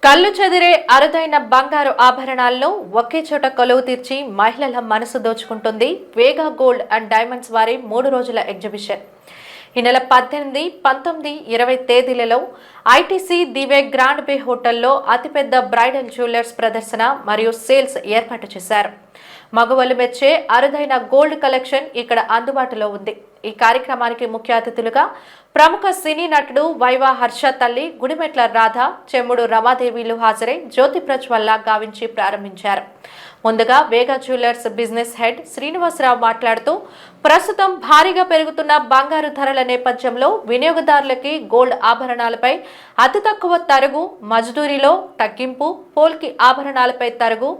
కళ్ళు చెదిరే అరుదైన బంగారు ఆభరణాలను ఒకే చోట కొలువు తీర్చి మహిళల మనసు దోచుకుంటుంది వేగా గోల్డ్ అండ్ డైమండ్స్ వారి 3 రోజుల ఎగ్జిబిషన్. ఈ నెల 18, 19, 20 తేదీలలో ఐటీసీ దివే గ్రాండ్ బే హోటల్లో అతిపెద్ద బ్రైడల్ జ్యువెలర్స్ ప్రదర్శన మరియు సేల్స్ ఏర్పాటు చేశారు. మగవాళ్ళు మెచ్చే అరుదైన గోల్డ్ కలెక్షన్ ఇక్కడ అందుబాటులో ఉంది. ఈ కార్యక్రమానికి ముఖ్య అతిథులుగా ప్రముఖ సినీ నటుడు వైవా హర్ష తల్లి గుడిమెట్ల రాధ, చెమ్ముడు రమాదేవిలు హాజరై జ్యోతి ప్రజ్వల్లా గావించి ప్రారంభించారు. ముందుగా వేగా జ్యువెలర్స్ బిజినెస్ హెడ్ శ్రీనివాసరావు మాట్లాడుతూ ప్రస్తుతం భారీగా పెరుగుతున్న బంగారు ధరల నేపథ్యంలో వినియోగదారులకి గోల్డ్ ఆభరణాలపై అతి తక్కువ తరుగు, మజదూరీలో తగ్గింపు, పోల్కి ఆభరణాలపై తరుగు,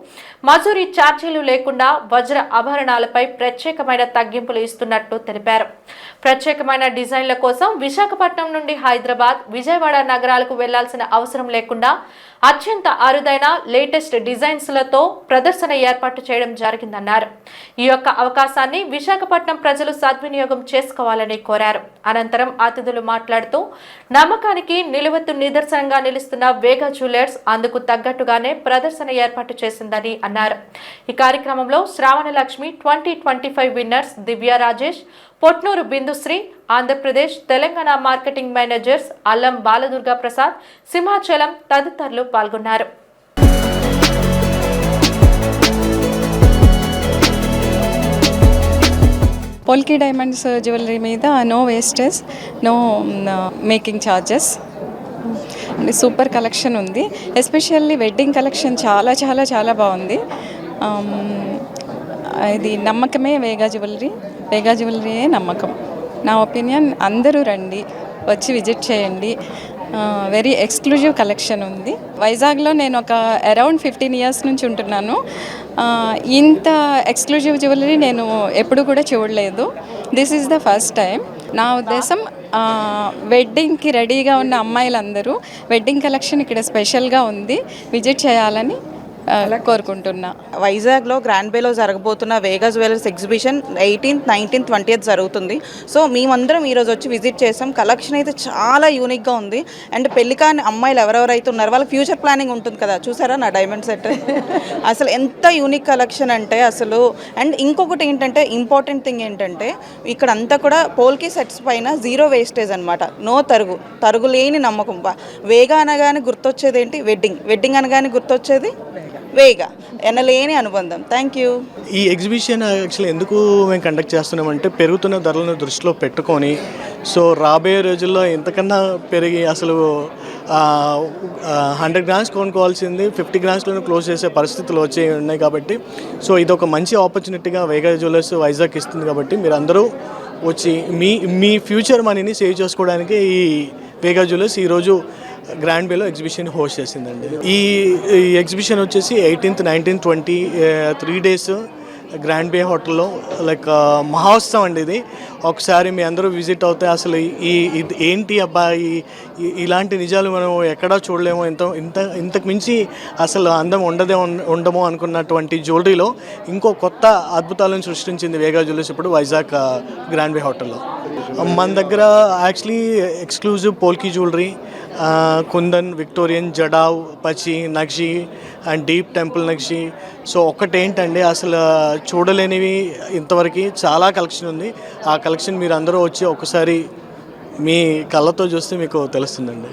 మజూరీ ఛార్జీలు లేకుండా వజ్ర ఆభరణాలపై ప్రత్యేకమైన తగ్గింపులు ఇస్తున్నట్టు తెలిపారు. ప్రత్యేకమైన డిజైన్ల కోసం విశాఖపట్నం నుండి హైదరాబాద్, విజయవాడ నగరాలకు వెళ్లాల్సిన అవసరం లేకుండా అత్యంత అరుదైన లేటెస్ట్ డిజైన్స్లతో ప్రదర్శన ఏర్పాటు చేయడం జరిగిందన్నారు. ఈ యొక్క అవకాశాన్ని విశాఖపట్నం ప్రజలు సద్వినియోగం చేసుకోవాలని కోరారు. అనంతరం అతిథులు మాట్లాడుతూ నమ్మకానికి నిలువెత్తు నిదర్శనంగా నిలుస్తున్న వేగా జ్యువెలర్స్ అందుకు తగ్గట్టుగానే ప్రదర్శన ఏర్పాటు చేసిందని అన్నారు. ఈ కార్యక్రమంలో Shravana Lakshmi 2025 winners Divya Rajesh, Potnuru Bindusri, Andhra Pradesh Telangana marketing managers Allam Baladurga Prasad, Simhachalam తదితరులు పాల్గొన్నారు. పోల్కి డైమండ్స్ జ్యువెలరీ మీద no wastage, no making charges, super collection ఉంది. ఎస్పెషల్లీ వెడ్డింగ్ కలెక్షన్ చాలా చాలా చాలా బాగుంది. ఇది నమ్మకమే వేగా జ్యువెలరీయే నమ్మకం. నా ఒపీనియన్ అందరూ రండి, వచ్చి విజిట్ చేయండి. వెరీ ఎక్స్క్లూజివ్ కలెక్షన్ ఉంది. వైజాగ్లో నేను ఒక అరౌండ్ 15 ఇయర్స్ నుంచి ఉంటున్నాను. ఇంత ఎక్స్క్లూజివ్ జ్యువెలరీ నేను ఎప్పుడు కూడా చూడలేదు. This is the first time. నా ఉద్దేశం వెడ్డింగ్కి రెడీగా ఉన్న అమ్మాయిలందరూ వెడ్డింగ్ కలెక్షన్ ఇక్కడ స్పెషల్గా ఉంది, విజిట్ చేయాలని కోరుకుంటున్నా. వైజాగ్లో గ్రాండ్ బేలో జరగబోతున్న వేగా jewellers exhibition 18th, 19th, 20th జరుగుతుంది. సో మేమందరం ఈరోజు వచ్చి విజిట్ చేసాం. కలెక్షన్ అయితే చాలా యూనిక్గా ఉంది. అండ్ పెళ్లికాని అమ్మాయిలు ఎవరెవరైతే ఉన్నారో వాళ్ళ ఫ్యూచర్ ప్లానింగ్ ఉంటుంది కదా, చూసారా నా డైమండ్ సెట్ అసలు ఎంత యూనిక్ కలెక్షన్ అంటే అసలు. అండ్ ఇంకొకటి ఏంటంటే ఇంపార్టెంట్ థింగ్ ఏంటంటే ఇక్కడ అంతా కూడా పోల్కి సెట్స్ పైన జీరో వేస్టేజ్ అనమాట. నో తరుగు లేని నమ్మకం. వేగా అనగానే గుర్తొచ్చేది ఏంటి? వెడ్డింగ్ అనగానే గుర్తొచ్చేది వేగా, ఎనలేని అనుబంధం. Thank you. ఈ ఎగ్జిబిషన్ యాక్చువల్లీ ఎందుకు మేము కండక్ట్ చేస్తున్నామంటే పెరుగుతున్న ధరలను దృష్టిలో పెట్టుకొని, సో రాబోయే రోజుల్లో ఇంతకన్నా పెరిగి అసలు 100 grams కొనుక్కోవాల్సింది 50 grams క్లోజ్ చేసే పరిస్థితులు వచ్చి ఉన్నాయి కాబట్టి, సో ఇది ఒక మంచి ఆపర్చునిటీగా వేగా జ్యువెలర్స్ వైజాగ్ ఇస్తుంది. కాబట్టి మీరు అందరూ వచ్చి మీ ఫ్యూచర్ మనీని సేవ్ చేసుకోవడానికి ఈ వేగా జ్యువెలర్స్ ఈరోజు గ్రాండ్ బేలో ఎగ్జిబిషన్ హోస్ట్ చేసిందండి. ఈ ఎగ్జిబిషన్ వచ్చేసి 18th, 19th, 20 3 days గ్రాండ్ బే హోటల్లో లైక్ మహోత్సవం అండి. ఇది ఒకసారి మీ అందరూ విజిట్ అవుతే అసలు ఇది ఏంటి అబ్బాయి, ఇలాంటి నిజాలు మనం ఎక్కడా చూడలేము, ఇంతకు మించి అసలు అందం ఉండమో అనుకున్నటువంటి జ్యువెలరీలో ఇంకో కొత్త అద్భుతాలను సృష్టించింది వేగా జ్యువెలర్స్ ఇప్పుడు వైజాగ్ గ్రాండ్ బే హోటల్లో. మన దగ్గర actually exclusive polki jewellery, kundan, Victorian, jadau, pachi, nakshi and deep temple nakshi. So ఒక్కటేంటండి అసలు చూడలేనివి ఇంతవరకు చాలా కలెక్షన్ ఉంది. ఆ కలెక్షన్ మీరు అందరూ వచ్చి ఒకసారి మీ కళ్ళతో చూస్తే మీకు తెలుస్తుందండి.